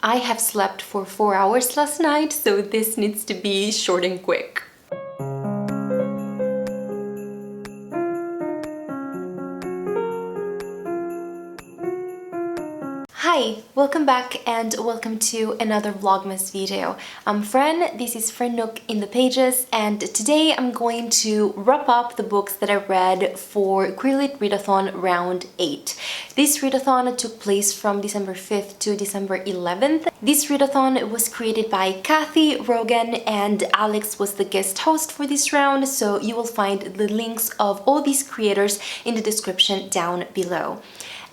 I have slept for 4 hours last night, so this needs to be short and quick. Hi, welcome back and welcome to another Vlogmas video. I'm Fran, this is Fran Nook in the pages, and today I'm going to wrap up the books that I read for Queer Lit Readathon round 8. This readathon took place from December 5th to December 11th. This readathon was created by Kathy, Rogan, and Alex was the guest host for this round, so you will find the links of all these creators in the description down below.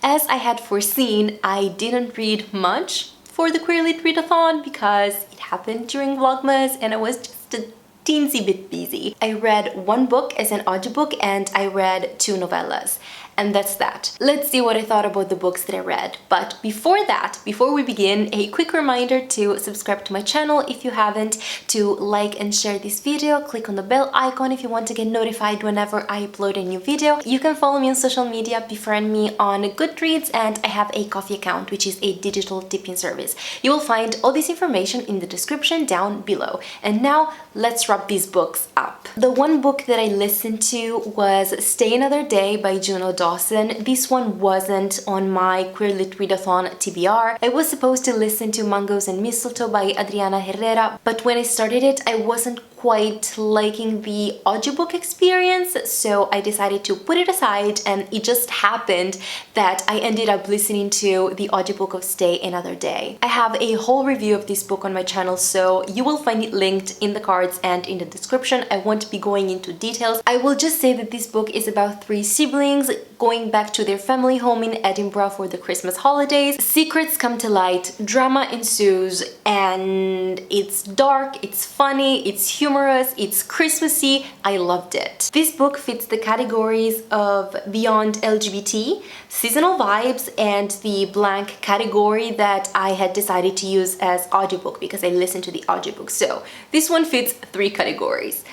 As I had foreseen, I didn't read much for the Queer Lit Readathon because it happened during Vlogmas and I was just a teensy bit busy. I read one book as an audiobook and I read 2 novellas. And that's that. Let's see what I thought about the books that I read. But before that, before we begin, a quick reminder to subscribe to my channel if you haven't, to like and share this video, click on the bell icon if you want to get notified whenever I upload a new video. You can follow me on social media, befriend me on Goodreads, and I have a Ko-fi account, which is a digital tipping service. You will find all this information in the description down below. And now, let's wrap these books up. The one book that I listened to was Stay Another Day by Juno Dawson. This one wasn't on my Queer Lit Readathon TBR. I was supposed to listen to Mangoes and Mistletoe by Adriana Herrera, but when I started it, I wasn't quite liking the audiobook experience, so I decided to put it aside, and it just happened that I ended up listening to the audiobook of Stay Another Day. I have a whole review of this book on my channel, so you will find it linked in the cards and in the description. I won't be going into details. I will just say that this book is about 3 siblings going back to their family home in Edinburgh for the Christmas holidays. Secrets come to light, drama ensues, and it's dark, it's funny, it's humorous, it's Christmassy. I loved it. This book fits the categories of Beyond LGBT, seasonal vibes, and the blank category that I had decided to use as audiobook because I listened to the audiobook. So this one fits 3 categories.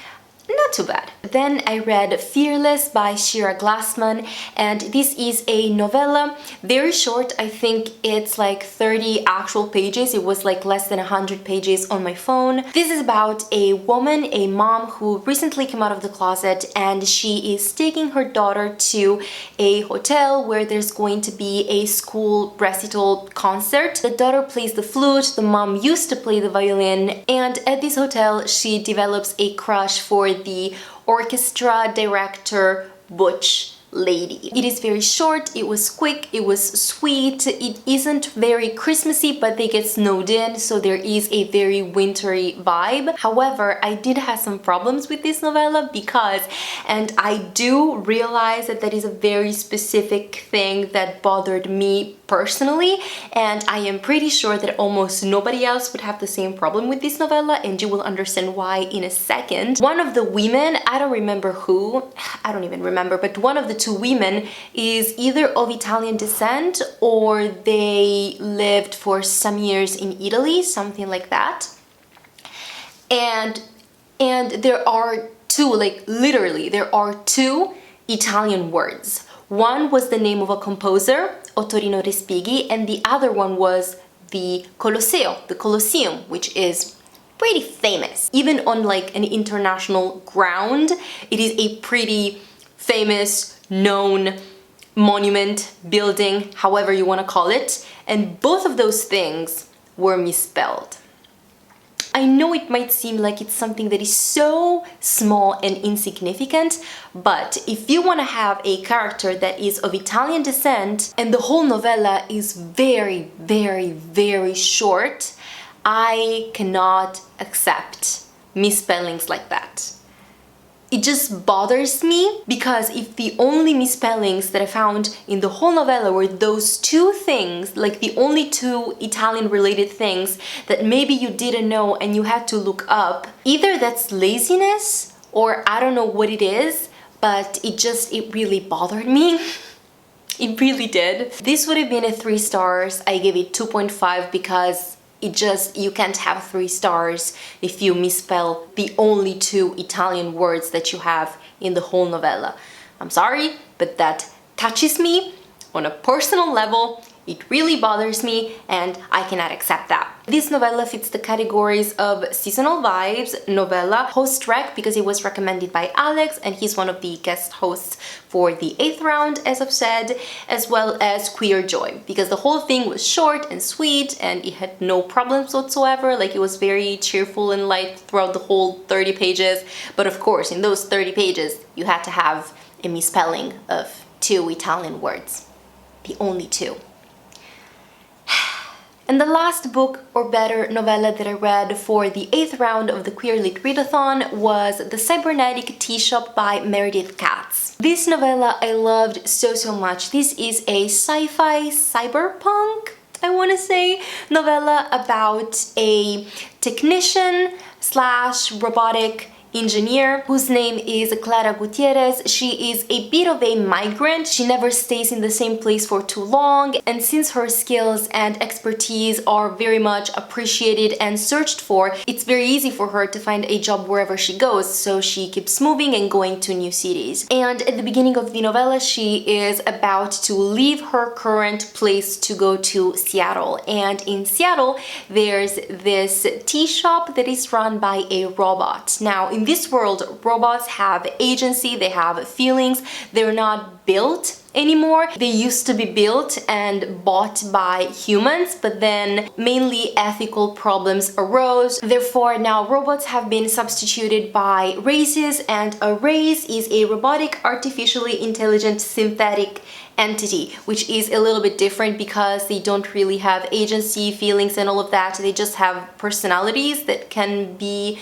Not too bad. Then I read Fearless by Shira Glassman, and this is a novella, very short. I think it's like 30 actual pages. It was like less than 100 pages on my phone. This is about a woman, a mom who recently came out of the closet, and she is taking her daughter to a hotel where there's going to be a school recital concert. The daughter plays the flute, the mom used to play the violin, and at this hotel she develops a crush for the orchestra director Butch lady. It is very short, it was quick, it was sweet, it isn't very Christmassy, but they get snowed in, so there is a very wintry vibe. However, I did have some problems with this novella because, and I do realize that that is a very specific thing that bothered me personally, and I am pretty sure that almost nobody else would have the same problem with this novella, and you will understand why in a second. One of the women, I don't remember who, I don't even remember, but one of the 2 women is either of Italian descent or they lived for some years in Italy, something like that. And there are 2, like literally, there are 2 Italian words. One was the name of a composer, Ottorino Respighi, and the other one was the Colosseo, the Colosseum, which is pretty famous. Even on like an international ground, it is a pretty famous, known monument, building, however you want to call it, and both of those things were misspelled. I know it might seem like it's something that is so small and insignificant, but if you want to have a character that is of Italian descent and the whole novella is very, very, very short, I cannot accept misspellings like that. It just bothers me because if the only misspellings that I found in the whole novella were those 2 things, like the only 2 Italian related things that maybe you didn't know and you had to look up, either that's laziness or I don't know what it is, but it really bothered me. It really did. This would have been a 3 stars. I gave it 2.5 because you can't have 3 stars if you misspell the only 2 Italian words that you have in the whole novella. I'm sorry, but that touches me on a personal level. It really bothers me and I cannot accept that. This novella fits the categories of seasonal vibes, novella, host rec because it was recommended by Alex and he's one of the guest hosts for the 8th round, as I've said, as well as queer joy because the whole thing was short and sweet and it had no problems whatsoever. Like, it was very cheerful and light throughout the whole 30 pages. But of course, in those 30 pages, you had to have a misspelling of 2 Italian words. The only 2. And the last book, or better, novella that I read for the 8th round of the Queer Lit Readathon was The Cybernetic Tea Shop by Meredith Katz. This novella I loved so much. This is a sci-fi cyberpunk, I want to say, novella about a technician slash robotic engineer whose name is Clara Gutierrez. She is a bit of a migrant. She never stays in the same place for too long, and since her skills and expertise are very much appreciated and searched for, it's very easy for her to find a job wherever she goes, so she keeps moving and going to new cities. And at the beginning of the novella, she is about to leave her current place to go to Seattle, and in Seattle there's this tea shop that is run by a robot. Now, in this world, robots have agency, they have feelings, they're not built anymore. They used to be built and bought by humans, but then mainly ethical problems arose. Therefore, now robots have been substituted by races, and a race is a robotic, artificially intelligent, synthetic entity, which is a little bit different because they don't really have agency, feelings, and all of that. They just have personalities that can be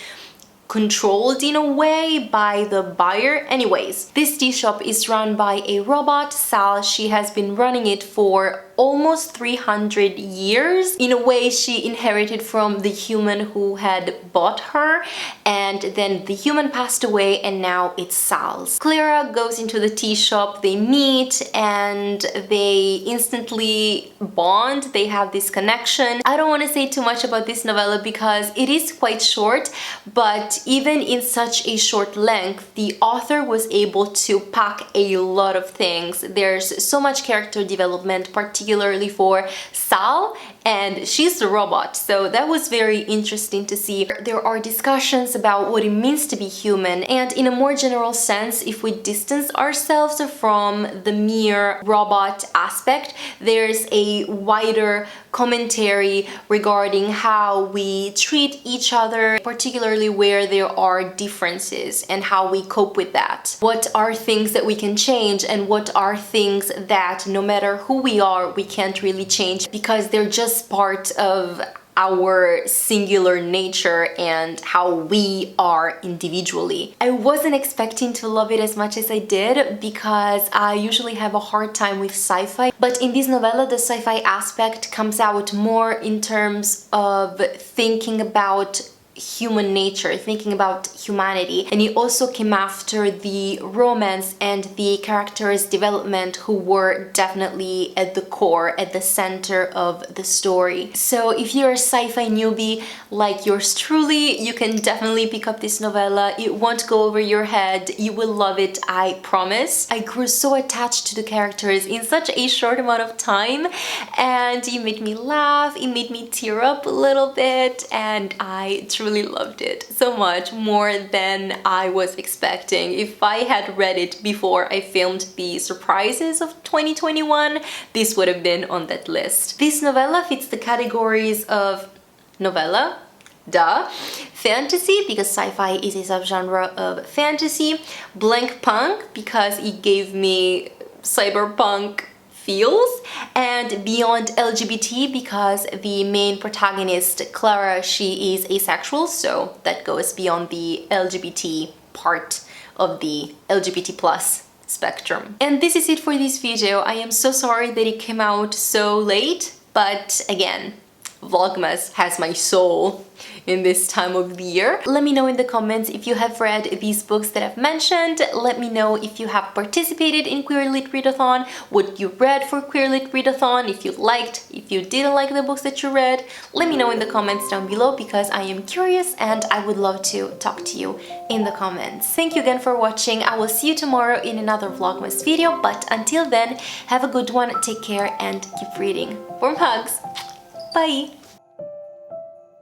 controlled in a way by the buyer. Anyways, this tea shop is run by a robot, Sal. She has been running it for almost 300 years. In a way, she inherited from the human who had bought her, and then the human passed away and now it's Sal's. Clara goes into the tea shop, they meet and they instantly bond. They have this connection. I don't want to say too much about this novella because it is quite short, but even in such a short length, the author was able to pack a lot of things. There's so much character development, particularly for Sal, and she's the robot, so that was very interesting to see. There are discussions about what it means to be human, and in a more general sense, if we distance ourselves from the mere robot aspect, there's a wider commentary regarding how we treat each other, particularly where there are differences, and how we cope with that. What are things that we can change, and what are things that no matter who we are, we can't really change because they're just part of our singular nature and how we are individually. I wasn't expecting to love it as much as I did because I usually have a hard time with sci-fi, but in this novella the sci-fi aspect comes out more in terms of thinking about human nature, thinking about humanity, and it also came after the romance and the characters' development, who were definitely at the core, at the center of the story. So if you're a sci-fi newbie like yours truly, you can definitely pick up this novella. It won't go over your head. You will love it, I promise. I grew so attached to the characters in such a short amount of time, and it made me laugh, it made me tear up a little bit, and I truly loved it so much, more than I was expecting. If I had read it before I filmed the surprises of 2021, this would have been on that list. This novella fits the categories of novella, duh, fantasy because sci-fi is a subgenre of fantasy, blank punk because it gave me cyberpunk feels, and beyond LGBT because the main protagonist, Clara, she is asexual, so that goes beyond the LGBT part of the LGBT plus spectrum. And this is it for this video. I am so sorry that it came out so late, but again, Vlogmas has my soul in this time of the year. Let me know in the comments if you have read these books that I've mentioned. Let me know if you have participated in Queer Lit Readathon, what you read for Queer Lit Readathon, if you liked, if you didn't like the books that you read. Let me know in the comments down below because I am curious and I would love to talk to you in the comments. Thank you again for watching. I will see you tomorrow in another Vlogmas video, but until then, have a good one, take care, and keep reading. Warm hugs! Bye!